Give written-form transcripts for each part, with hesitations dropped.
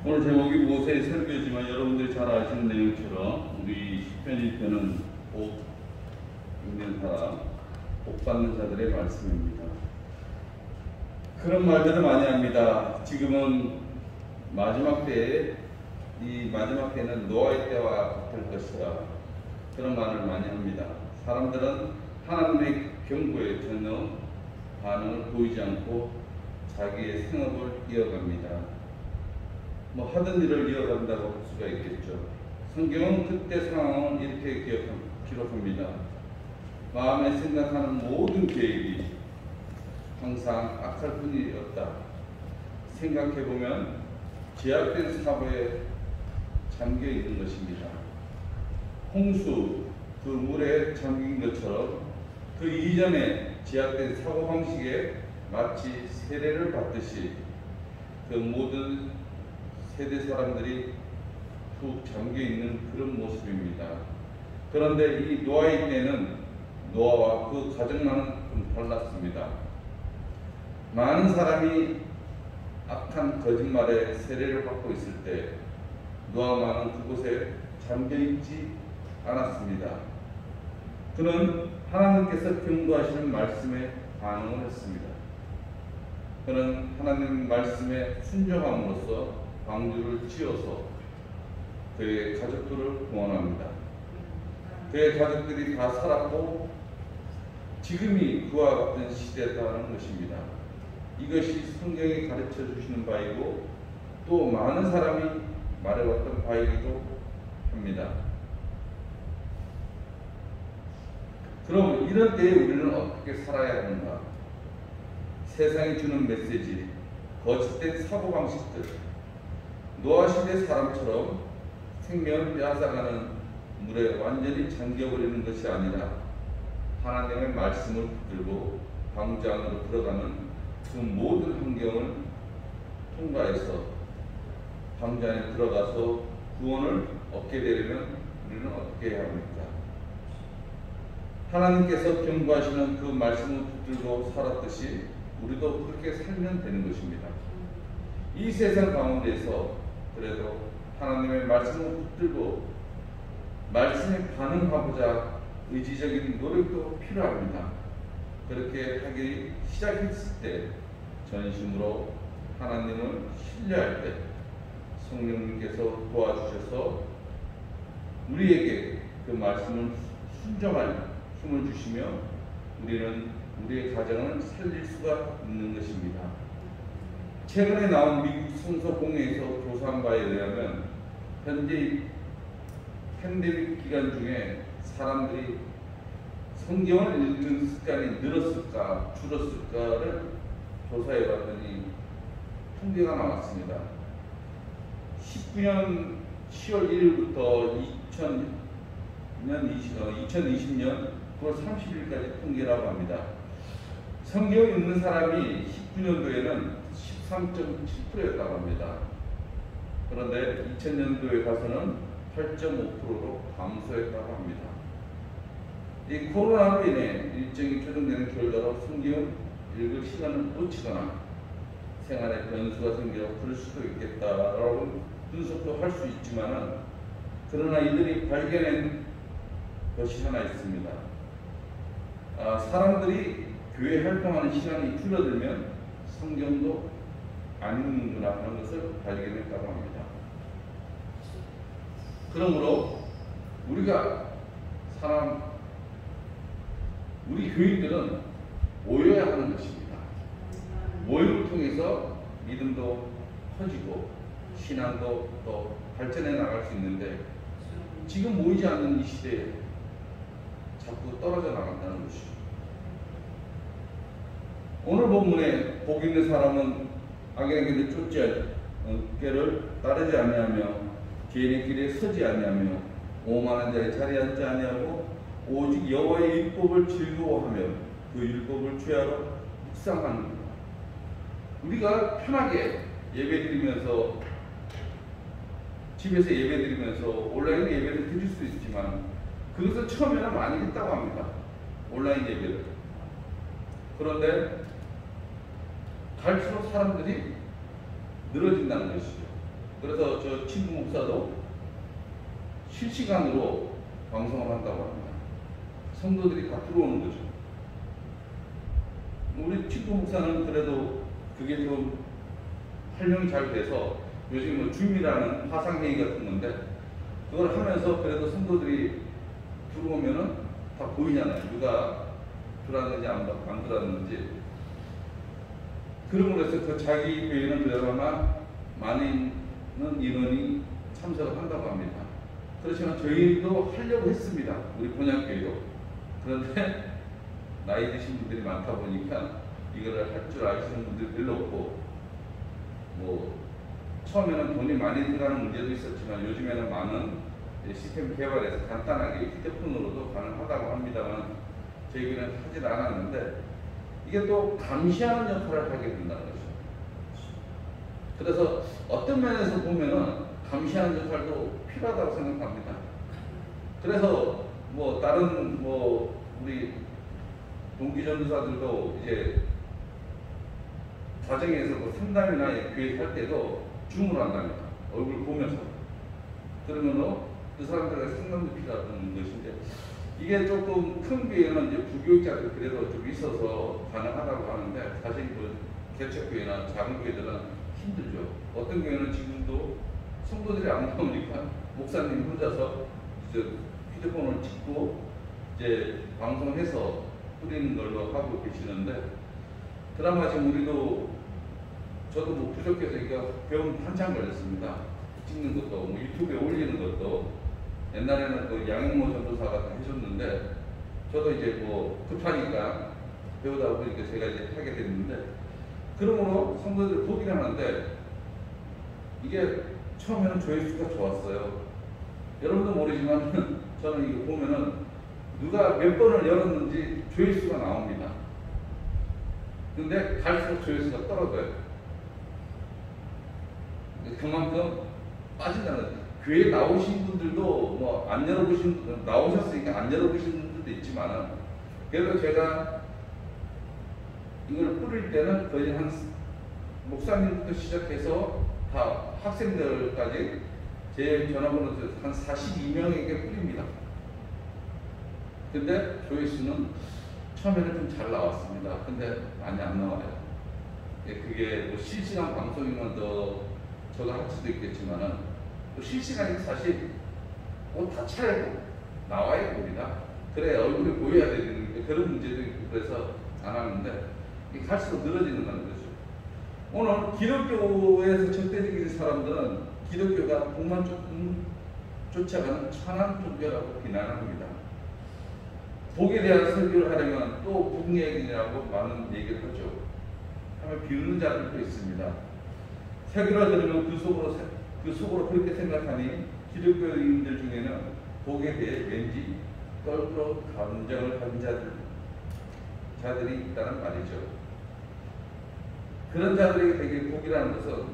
오늘 제목이 모세의 설교지만 여러분들이 잘 아시는 내용처럼 우리 시편 1편은 복 있는 사람, 복 받는 자들의 말씀입니다. 그런 말들을 많이 합니다. 지금은 마지막 때에, 이 마지막 때는 노아의 때와 같을 것이라 그런 말을 많이 합니다. 사람들은 하나님의 경고에 전혀 반응을 보이지 않고 자기의 생업을 이어갑니다. 하던 일을 이어간다고 할 수가 있겠죠. 성경은 그때 상황을 이렇게 기록합니다. 마음에 생각하는 모든 계획이 항상 악할 뿐이었다. 생각해보면 제약된 사고에 잠겨 있는 것입니다. 홍수, 그 물에 잠긴 것처럼 그 이전에 제약된 사고방식에 마치 세례를 받듯이 그 모든 세대 사람들이 푹 잠겨있는 그런 모습입니다. 그런데 이 노아의 때는 노아와 그 가정과는 좀 달랐습니다. 많은 사람이 악한 거짓말에 세례를 받고 있을 때 노아만은 그곳에 잠겨있지 않았습니다. 그는 하나님께서 경고하시는 말씀에 반응을 했습니다. 그는 하나님 말씀에 순종함으로써 방주를 지어서 그의 가족들을 구원합니다. 그의 가족들이 다 살았고 지금이 그와 같은 시대라는 것입니다. 이것이 성경이 가르쳐 주시는 바이고 또 많은 사람이 말해왔던 바이기도 합니다. 그럼 이런 때에 우리는 어떻게 살아야 하는가? 세상이 주는 메시지, 거짓된 사고방식들, 노아 시대 사람처럼 생명을 빼앗아가는 물에 완전히 잠겨버리는 것이 아니라 하나님의 말씀을 붙들고 방주 안으로 들어가는 그 모든 환경을 통과해서 방주 안에 들어가서 구원을 얻게 되려면 우리는 어떻게 해야 합니까? 하나님께서 경고하시는 그 말씀을 붙들고 살았듯이 우리도 그렇게 살면 되는 것입니다. 이 세상 가운데서 그래도 하나님의 말씀을 붙들고 말씀에 반응하고자 의지적인 노력도 필요합니다. 그렇게 하기 시작했을 때 전심으로 하나님을 신뢰할 때 성령님께서 도와주셔서 우리에게 그 말씀을 순종할 힘을 주시며 우리는 우리의 가정을 살릴 수가 있는 것입니다. 최근에 나온 미국 성서공회에서 조사한 바에 의하면 현재 팬데믹 기간 중에 사람들이 성경을 읽는 습관이 늘었을까 줄었을까를 조사해 봤더니 통계가 나왔습니다. 19년 10월 1일부터 2020년 9월 30일까지 통계라고 합니다. 성경을 읽는 사람이 19년도에는 13.7%였다고 합니다. 그런데 2000년도에 가서는 8.5%로 감소했다고 합니다. 이 코로나로 인해 일정이 조정되는 결과로 성경 읽을 시간을 놓치거나 생활에 변수가 생겨 그럴 수도 있겠다라고 분석도 할 수 있지만은 그러나 이들이 발견한 것이 하나 있습니다. 사람들이 교회 활동하는 시간이 줄어들면 성경도 안 읽는구나 하는 것을 발견했다고 합니다. 그러므로 우리 교인들은 모여야 하는 것입니다. 모임을 통해서 믿음도 커지고 신앙도 또 발전해 나갈 수 있는데 지금 모이지 않는 이 시대에 자꾸 떨어져 나간다는 것이죠. 오늘 본문에 복 있는 사람은 악인의 길을 쫓지 않게를 따르지 아니하며 죄인의 길에 서지 아니하며 오만한 자의 자리에 앉지 아니하고 오직 여호와의 율법을 즐거워하며 그 율법을 죄하러 묵상하는 것. 우리가 편하게 예배드리면서 집에서 예배드리면서 온라인 예배를 드릴 수 있지만 그것을 처음에는 많이 했다고 합니다. 온라인 예배를. 그런데 갈수록 사람들이 늘어진다는 것이죠. 그래서 저 친구 목사도 실시간으로 방송을 한다고 합니다. 성도들이 다 들어오는 거죠. 우리 친구 목사는 그래도 그게 좀 활용이 잘 돼서 요즘 뭐 줌이라는 화상회의 같은 건데 그걸 하면서 그래도 성도들이 들어오면은 다 보이잖아요. 누가 들어왔는지 안 들어왔는지. 그러므로 해서 그 자기 교회는 그나마 많은 인원이 참석을 한다고 합니다. 그렇지만 저희도 하려고 했습니다. 우리 본향교회도. 그런데 나이 드신 분들이 많다 보니까 이거를 할 줄 아시는 분들이 별로 없고, 뭐 처음에는 돈이 많이 들어가는 문제도 있었지만 요즘에는 많은 시스템 개발해서 간단하게 휴대폰으로도 가능하다고 합니다만 저희는 하질 않았는데 이게 또 감시하는 역할을 하게 된다는 거죠. 그래서 어떤 면에서 보면은 감시하는 역할도 필요하다고 생각합니다. 그래서 뭐 다른 뭐 우리 동기 전도사들도 이제 가정에서 뭐 상담이나 교회 할 때도 줌으로 한답니다. 얼굴 보면서. 그러면 그 사람들의 상담도 필요하다는 것인데 이게 조금 큰 교회는 이제 부교육자들 그래도 좀 있어서 가능하다고 하는데 사실 그 개척교회나 작은 교회들은 힘들죠. 어떤 교회는 지금도 성도들이 안 나오니까 목사님 혼자서 이제 휴대폰을 찍고 이제 방송해서 뿌리는 걸로 하고 계시는데 드라마 지금 우리도 저도 뭐 부족해서 이거 배움 한참 걸렸습니다. 찍는 것도 뭐 유튜브에 올리는 것도 옛날에는 그 양영모 전도사가 다 해줬는데 저도 이제 뭐 급하니까 배우다 보니까 제가 이제 하게 됐는데 그러므로 성도들이 보기는 하는데 이게 처음에는 조회수가 좋았어요. 여러분도 모르지만 저는 이거 보면은 누가 몇 번을 열었는지 조회수가 나옵니다. 근데 갈수록 조회수가 떨어져요. 그만큼 빠진다는 거예요. 교회 나오신 분들도 뭐 안 열어보신 나오셨으니까 안 열어보신 분들도 있지만 그래도 제가 이걸 뿌릴 때는 거의 한 목사님부터 시작해서 다 학생들까지 제 전화번호 한 42명에게 뿌립니다. 근데 조회수는 처음에는 좀 잘 나왔습니다. 근데 많이 안 나와요. 그게 뭐 실시간 방송이면 더 저도 할 수도 있겠지만은 실시간이 사실 뭐 다 차려고 나와야 됩니다. 그래 얼굴이 보여야 되는 그런 문제도 있고 그래서 안 하는데 갈수록 늘어지는다는 거죠. 오늘 기독교에서 적대적인 사람들은 기독교가 복만 쫓아가는 천한 종교라고 비난합니다. 복에 대한 설교를 하려면 또 복 얘기라고 많은 얘기를 하죠. 하면 비웃는 자들도 있습니다. 설교를 들으면 그 속으로 그렇게 생각하니 기독교인들 중에는 복에 대해 왠지 떨떠 감정을 가진 자들이 있다는 말이죠. 그런 자들에게 되게 복이라는 것은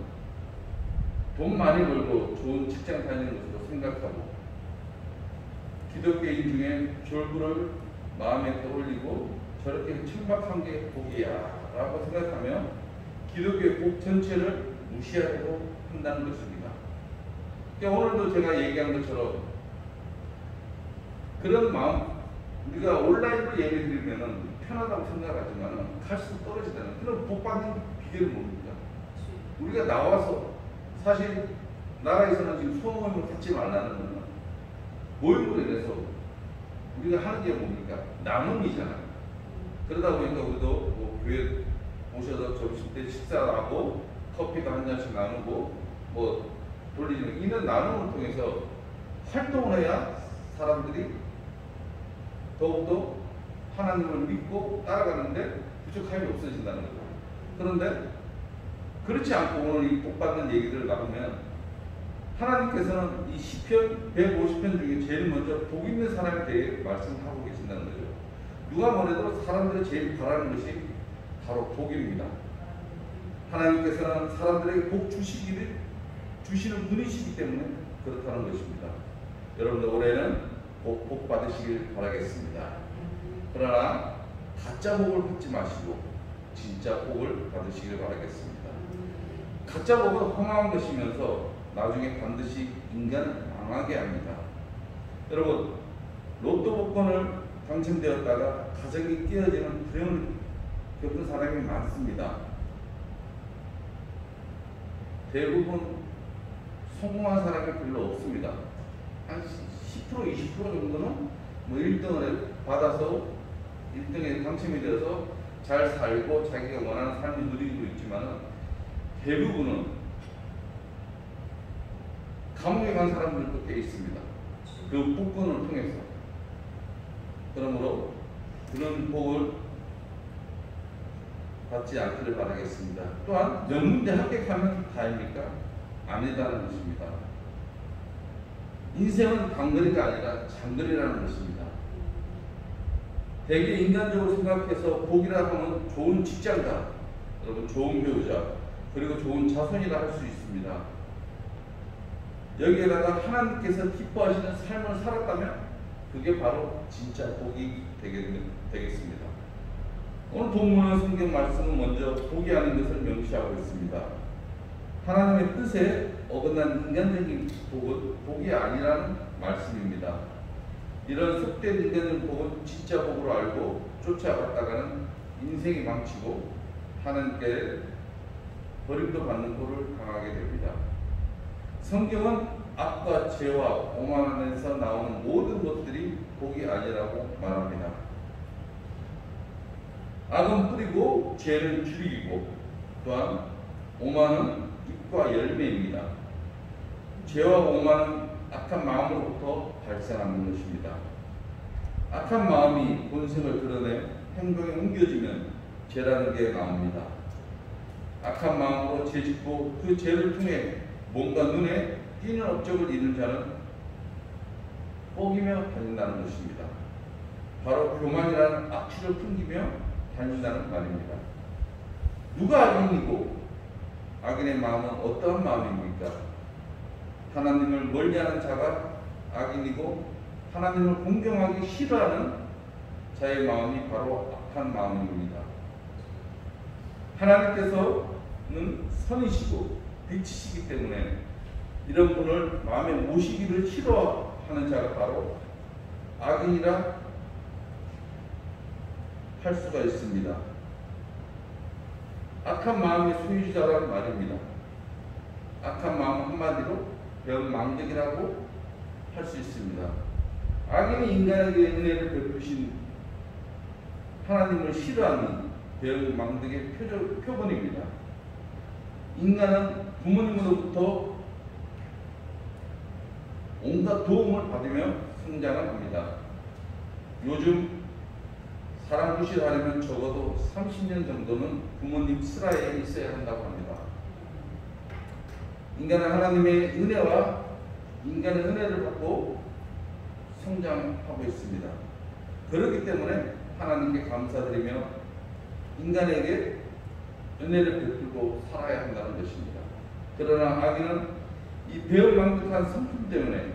돈 많이 벌고 좋은 직장 다니는 것으로 생각하고 기독교인 중에 졸부를 마음에 떠올리고 저렇게 천박한 게 복이야 라고 생각하며 기독교의 복 전체를 무시하려고 한다는 것입니다. 그러니까 오늘도 제가 얘기한 것처럼 그런 마음 우리가 온라인으로 예배 드리면 편하다고 생각하지만 갈수록 떨어지다는 그런 복 받는 비결을 모릅니다. 우리가 나와서 사실 나라에서는 지금 소모임을 갖지 말라는 거는 모임으로 인해서 우리가 하는 게 뭡니까? 나눔이잖아요. 그러다 보니까 우리도 뭐 교회 오셔서 점심 때 식사하고 커피도 한 잔씩 나누고 뭐 돌리는 이런 나눔을 통해서 활동을 해야 사람들이 더욱더 하나님을 믿고 따라가는데 부족함이 없어진다는 거죠. 그런데 그렇지 않고 오늘 이 복받는 얘기를 나누면 하나님께서는 이 시편 150편 중에 제일 먼저 복 있는 사람에 대해 말씀하고 계신다는 거죠. 누가 뭐래도 사람들이 제일 바라는 것이 바로 복입니다. 하나님께서는 사람들에게 복 주시는 분이시기 때문에 그렇다는 것입니다. 여러분들 올해는 복 받으시길 바라겠습니다. 그러나 가짜 복을 받지 마시고 진짜 복을 받으시길 바라겠습니다. 가짜 복은 허망한 것이면서 나중에 반드시 인간을 망하게 합니다. 여러분, 로또 복권을 당첨되었다가 가정이 깨어지는 불행을 겪은 사람이 많습니다. 대부분 성공한 사람이 별로 없습니다. 한 10%, 20% 정도는 뭐 1등을 받아서 1등에 당첨이 되어서 잘 살고 자기가 원하는 삶을 누리고 있지만 대부분은 감옥에 간 사람들도 꽤 있습니다. 그 복권을 통해서. 그러므로 그런 복을 받지 않기를 바라겠습니다. 또한 명문대 합격하면 다입니까? 아니다는 것입니다. 인생은 단거리가 아니라 장거리라는 것입니다. 대개 인간적으로 생각해서 복이라 하면 좋은 직장가, 여러분 좋은 배우자, 그리고 좋은 자손이라 할 수 있습니다. 여기에다가 하나님께서 기뻐하시는 삶을 살았다면 그게 바로 진짜 복이 되겠습니다. 오늘 본문의 성경 말씀은 먼저 복이 아닌 것을 명시하고 있습니다. 하나님의 뜻에 어긋난 인간적인 복은 복이 아니라는 말씀입니다. 이런 속된 인간적인 복은 진짜 복으로 알고 쫓아갔다가는 인생이 망치고 하나님께 버림도 받는 꼴을 당하게 됩니다. 성경은 악과 죄와 오만에서 나오는 모든 것들이 복이 아니라고 말합니다. 악은 뿌리고 죄는 줄이고 또한 오만은 잎과 열매입니다. 죄와 오만은 악한 마음으로부터 발생하는 것입니다. 악한 마음이 본성을 드러내 행동에 옮겨지면 죄라는 게 나옵니다. 악한 마음으로 죄짓고 그 죄를 통해 뭔가 눈에 띄는 업적을 이룬 자는 뽀기며 다닌다는 것입니다. 바로 교만이라는 악취를 풍기며 다닌다는 말입니다. 누가 악인이고 악인의 마음은 어떠한 마음입니까? 하나님을 멀리하는 자가 악인이고 하나님을 공경하기 싫어하는 자의 마음이 바로 악한 마음입니다. 하나님께서는 선이시고 빛이시기 때문에 이런 분을 마음에 모시기를 싫어하는 자가 바로 악인이라 할 수가 있습니다. 악한 마음의 소유자라는 말입니다. 악한 마음 한마디로 병망덕이라고 할 수 있습니다. 악인이 인간에게 은혜를 베푸신 하나님을 싫어하는 병망덕의 표본입니다. 인간은 부모님으로부터 온갖 도움을 받으며 성장을 합니다. 요즘 사람 구실하려면 적어도 30년 정도는 부모님 슬하에 있어야 한다고 합니다. 인간은 하나님의 은혜와 인간의 은혜를 받고 성장하고 있습니다. 그렇기 때문에 하나님께 감사드리며 인간에게 은혜를 베풀고 살아야 한다는 것입니다. 그러나 악인은 이 배은망덕한 성품 때문에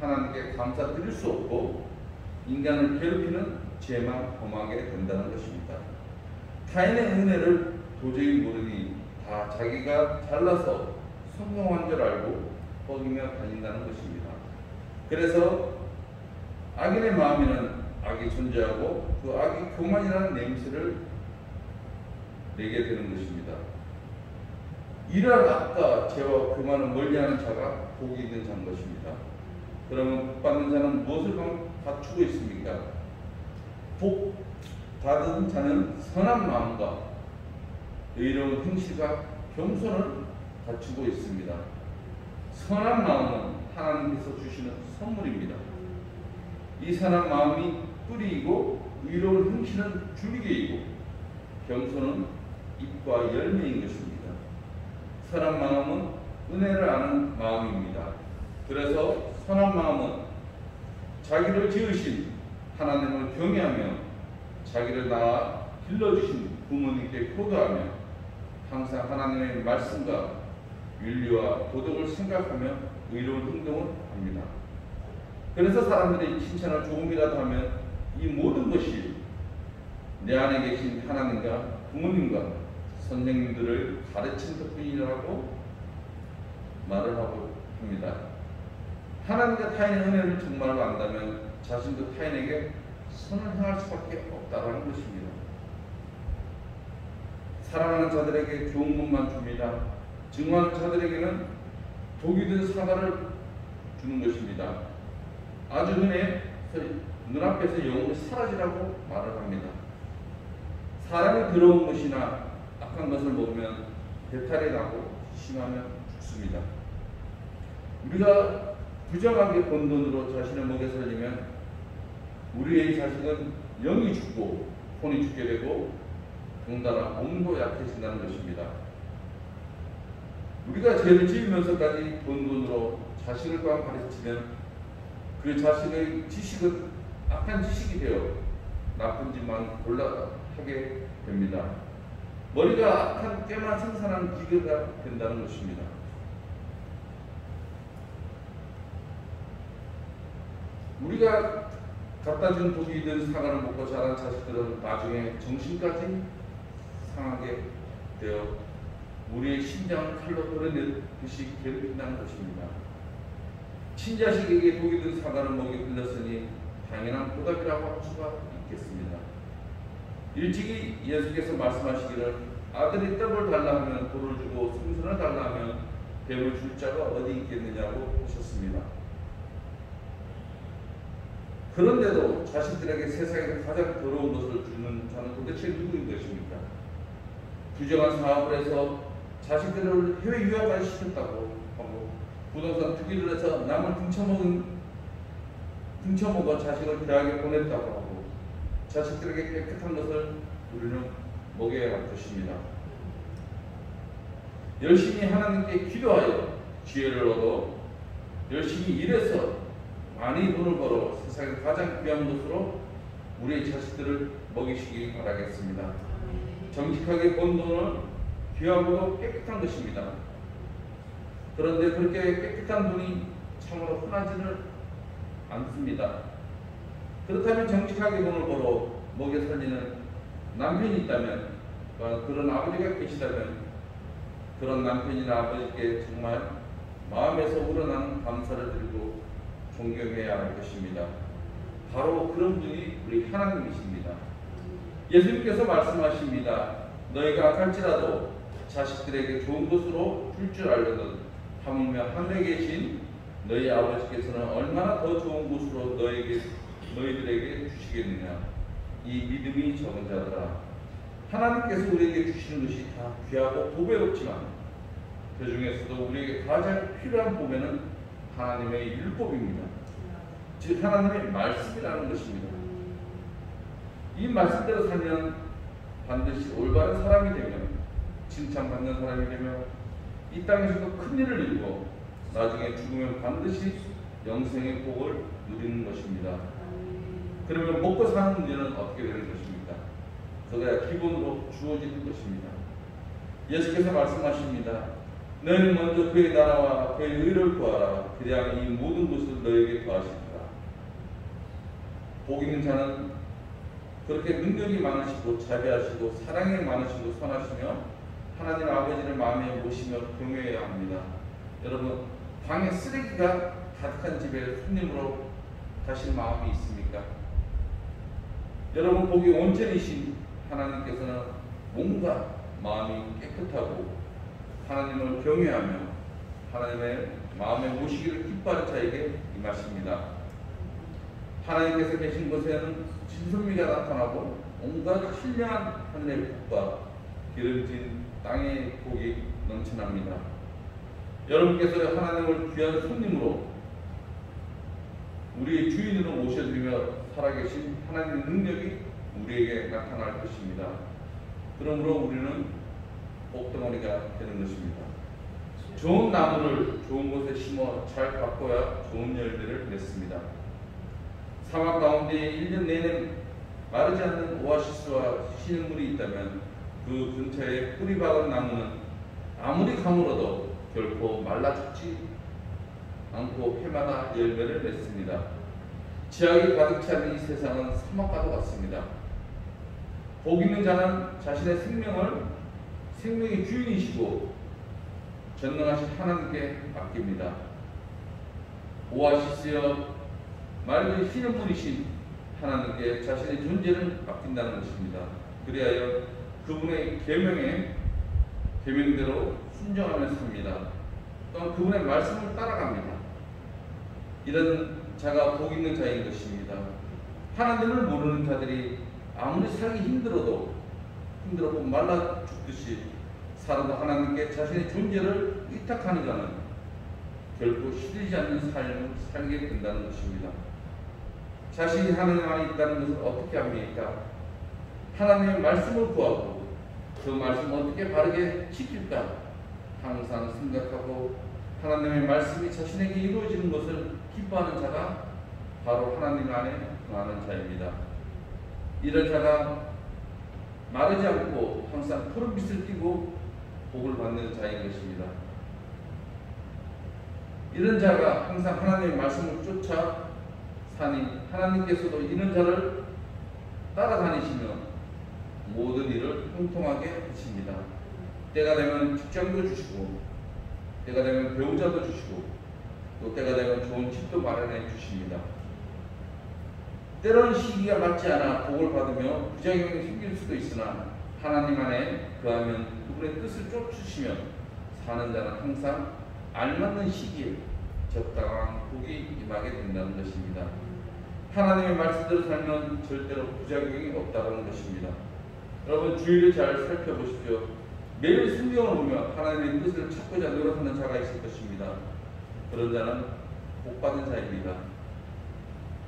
하나님께 감사드릴 수 없고 인간을 괴롭히는 죄만 범하게 된다는 것입니다. 타인의 은혜를 도저히 모르니 다 자기가 잘나서 성공한 줄 알고 뻐기며 다닌다는 것입니다. 그래서 악인의 마음에는 악이 존재하고 그 악이 교만이라는 냄새를 내게 되는 것입니다. 이러한 악과 죄와 교만을 멀리하는 자가 복이 있는 자인 것입니다. 그러면 복 받는 자는 무엇을 갖추고 있습니까? 복 받은 자는 선한 마음과 의로운 행실과 겸손을 갖추고 있습니다. 선한 마음은 하나님께서 주시는 선물입니다. 이 선한 마음이 뿌리이고 의로운 행실은 줄기이고 겸손은 잎과 열매인 것입니다. 선한 마음은 은혜를 아는 마음입니다. 그래서 선한 마음은 자기를 지으신 하나님을 경외하며 자기를 낳아 길러주신 부모님께 효도하며 항상 하나님의 말씀과 윤리와 도덕을 생각하며 의로운 행동을 합니다. 그래서 사람들이 칭찬을 조금이라도 하면 이 모든 것이 내 안에 계신 하나님과 부모님과 선생님들을 가르친 덕분이라고 말을 하고 합니다. 하나님과 타인의 은혜를 정말로 안다면 자신도 타인에게 선을 행할 수밖에 없다는 것입니다. 사랑하는 자들에게 좋은 것만 줍니다. 증오하는 자들에게는 독이 든 사과를 주는 것입니다. 아주 흔해 눈앞에서 영원히 사라지라고 말을 합니다. 사람이 더러운 것이나 악한 것을 먹으면 배탈이 나고 심하면 죽습니다. 우리가 부정하게 번 돈으로 자신을 먹여 살리면 우리의 자식은 영이 죽고 혼이 죽게 되고 덩달아 몸도 약해진다는 것입니다. 우리가 죄를 지으면서까지 번 돈으로 자식을 또한 가르치면 그 자식의 지식은 악한 지식이 되어 나쁜 짓만 골라 하게 됩니다. 머리가 악한 꾀만 생산하는 기계가 된다는 것입니다. 우리가 갖다 준 독이 든 사과를 먹고 자란 자식들은 나중에 정신까지 상하게 되어 우리의 심장을 칼로 떨어내듯이 괴롭힌다는 것입니다. 친자식에게 독이 든 사과를 먹여 빌렸으니 당연한 보답이라고 할 수가 있겠습니다. 일찍이 예수께서 말씀하시기를 아들이 떡을 달라 하면 돌을 주고 생선을 달라 하면 뱀을 줄 자가 어디 있겠느냐고 하셨습니다. 그런데도 자식들에게 세상에서 가장 더러운 것을 주는 자는 도대체 누구인 것입니까? 부정한 사업을 해서 자식들을 해외 유학까지 시켰다고 하고 부동산 투기를 해서 남을 등쳐먹어 자식을 대학에 보냈다고 하고 자식들에게 깨끗한 것을 우리는 먹여야 할 것입니다. 열심히 하나님께 기도하여 지혜를 얻어 열심히 일해서 많이 돈을 벌어 세상에 가장 귀한 것으로 우리의 자식들을 먹이시기 바라겠습니다. 정직하게 번 돈은 귀하고도 깨끗한 것입니다. 그런데 그렇게 깨끗한 돈이 참으로 흔하지는 않습니다. 그렇다면 정직하게 돈을 벌어 먹여 살리는 남편이 있다면, 그런 아버지가 계시다면 그런 남편이나 아버지께 정말 마음에서 우러나는 감사를 드리고 존경해야 할 것입니다. 바로 그런 분이 우리 하나님이십니다. 예수님께서 말씀하십니다. 너희가 악할지라도 자식들에게 좋은 것으로 줄 줄 알거든 하물며 하늘에 계신 너희 아버지께서는 얼마나 더 좋은 것으로 너희들에게 주시겠느냐. 이 믿음이 적은 자들아, 하나님께서 우리에게 주시는 것이 다 귀하고 보배롭지만 그 중에서도 우리에게 가장 필요한 보배는 하나님의 율법입니다. 즉 하나님의 말씀이라는 것입니다. 이 말씀대로 살면 반드시 올바른 사람이 되면, 칭찬받는 사람이 되면 이 땅에서도 큰 일을 이루고 나중에 죽으면 반드시 영생의 복을 누리는 것입니다. 그러면 먹고 사는 문제는 어떻게 되는 것입니까? 그거야 기본으로 주어지는 것입니다. 예수께서 말씀하십니다. 너희는 먼저 그의 나라와 그의 의를 구하라. 그래야 이 모든 것을 너희에게 더하시리라. 복 있는 자는 그렇게 능력이 많으시고 자비하시고 사랑이 많으시고 선하시며 하나님 아버지를 마음에 모시며 경외해야 합니다. 여러분, 방에 쓰레기가 가득한 집에 손님으로 가실 마음이 있습니까? 여러분, 복이 온전이신 하나님께서는 몸과 마음이 깨끗하고 하나님을 경외하며 하나님의 마음에 모시기를 기뻐하는 자에게 임하십니다. 하나님께서 계신 곳에는 진선미가 나타나고 온갖 신령한 하늘의 복과 기름진 땅의 복이 넘쳐납니다. 여러분께서 하나님을 귀한 손님으로 우리의 주인으로 모셔드리며 살아계신 하나님의 능력이 우리에게 나타날 것입니다. 그러므로 우리는 복덩어리가 되는 것입니다. 좋은 나무를 좋은 곳에 심어 잘 가꿔야 좋은 열매를 맺습니다. 사막 가운데 1년 내내 마르지 않는 오아시스와 쉬는 물이 있다면 그 근처에 뿌리 박은 나무는 아무리 가물어도 결코 말라 죽지 않고 해마다 열매를 맺습니다. 지하에 가득 찬 이 세상은 사막과도 같습니다. 복 있는 자는 자신의 생명의 주인이시고 전능하신 하나님께 맡깁니다. 오아시스여 맑은 희는 분이신 하나님께 자신의 존재를 맡긴다는 것입니다. 그리하여 그분의 계명대로 순종하며 삽니다. 또한 그분의 말씀을 따라갑니다. 이런 자가 복 있는 자인 것입니다. 하나님을 모르는 자들이 아무리 살기 힘들어도 말라 죽듯이 살아도 하나님께 자신의 존재를 위탁하는 자는 결코 시들지 않는 삶을 살게 된다는 것입니다. 자신이 하나님 안에 있다는 것을 어떻게 합니까? 하나님의 말씀을 구하고 그 말씀을 어떻게 바르게 지킬까 항상 생각하고 하나님의 말씀이 자신에게 이루어지는 것을 기뻐하는 자가 바로 하나님 안에 거하는 자입니다. 이런 자가 마르지 않고 항상 푸른빛을 띠고 복을 받는 자인 것입니다. 이런 자가 항상 하나님의 말씀을 쫓아 사니 하나님께서도 이런 자를 따라다니시며 모든 일을 통통하게 하십니다. 때가 되면 직장도 주시고 때가 되면 배우자도 주시고 또 때가 되면 좋은 집도 마련해 주십니다. 때로는 시기가 맞지 않아 복을 받으며 부작용이 생길 수도 있으나 하나님 안에 거하면 그분의 뜻을 쫓으시며 사는 자는 항상 알맞는 시기에 적당한 복이 임하게 된다는 것입니다. 하나님의 말씀대로 살면 절대로 부작용이 없다는 것입니다. 여러분 주의를 잘 살펴보십시오. 매일 성경을 보며 하나님의 뜻을 찾고자 노력하는 자가 있을 것입니다. 그런 자는 복받은 자입니다.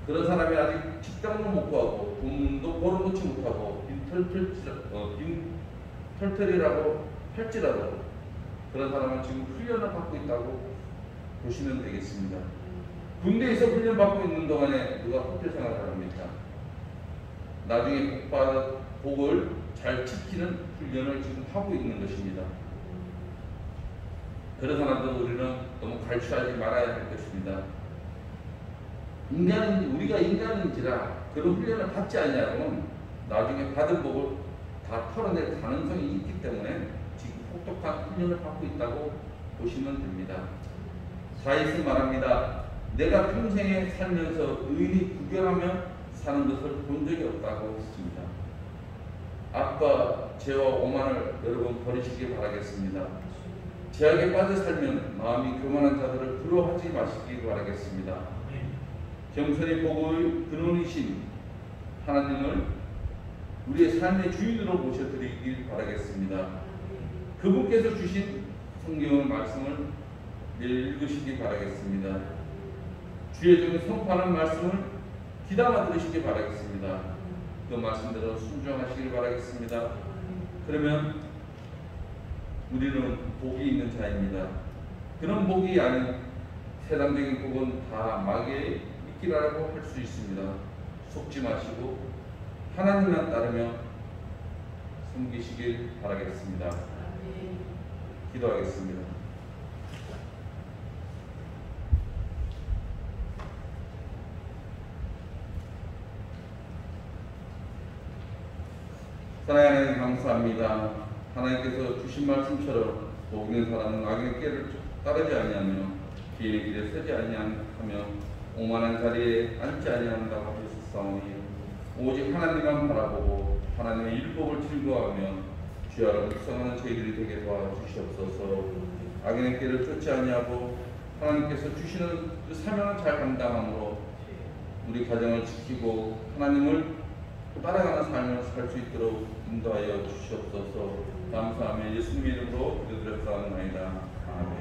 그런 사람이 아직 직장도 못 구하고 돈도 벌어놓지 못하고 빈털털이라고 할지라도 그런 사람은 지금 훈련을 받고 있다고 보시면 되겠습니다. 군대에서 훈련받고 있는 동안에 누가 호텔 생활을 합니까? 나중에 복을 잘 지키는 훈련을 지금 하고 있는 것입니다. 그런 사람들 우리는 너무 갈취하지 말아야 할 것입니다. 우리가 인간인지라 그런 훈련을 받지 않냐면 나중에 받은 복을 다 털어낼 가능성이 있기 때문에 지금 혹독한 훈련을 받고 있다고 보시면 됩니다. 사이스 말합니다. 내가 평생에 살면서 의인이 구경하며 사는 것을 본 적이 없다고 했습니다. 악과 죄와 오만을 여러분 버리시기 바라겠습니다. 죄악에 빠져 살면 마음이 교만한 자들을 부러워하지 마시기 바라겠습니다. 겸손히 복의 근원이신 하나님을 우리의 삶의 주인으로 모셔드리길 바라겠습니다. 그분께서 주신 성경의 말씀을 매일 읽으시기 바라겠습니다. 주의 종이 선포하는 말씀을 귀담아 들으시기 바라겠습니다. 그 말씀대로 순종하시길 바라겠습니다. 그러면 우리는 복이 있는 자입니다. 그런 복이 아닌 세상적인 복은 다 마귀의 미끼라고 할 수 있습니다. 속지 마시고 하나님만 따르며 섬기시길 바라겠습니다. 기도하겠습니다. 사랑하는 하나님 감사합니다. 하나님께서 주신 말씀처럼 복 있는 사람은 악의 꾀를 따르지 아니하며 비의 길에 서지 아니하며 오만한 자리에 앉지 아니한다고 하셨사오니 오직 하나님만 바라보고 하나님의 율법을 즐거워하며 주야로 묵상하는 저희들이 되게 도와주시옵소서. 악의 꾀를 쫓지 아니하고 하나님께서 주시는 그 사명을 잘 감당함으로 우리 가정을 지키고 하나님을 따라가는 삶을 살 수 있도록 인도하여 주시옵소서. 감사하며 예수님의 이름으로 기도드렸사옵나이다. 아멘.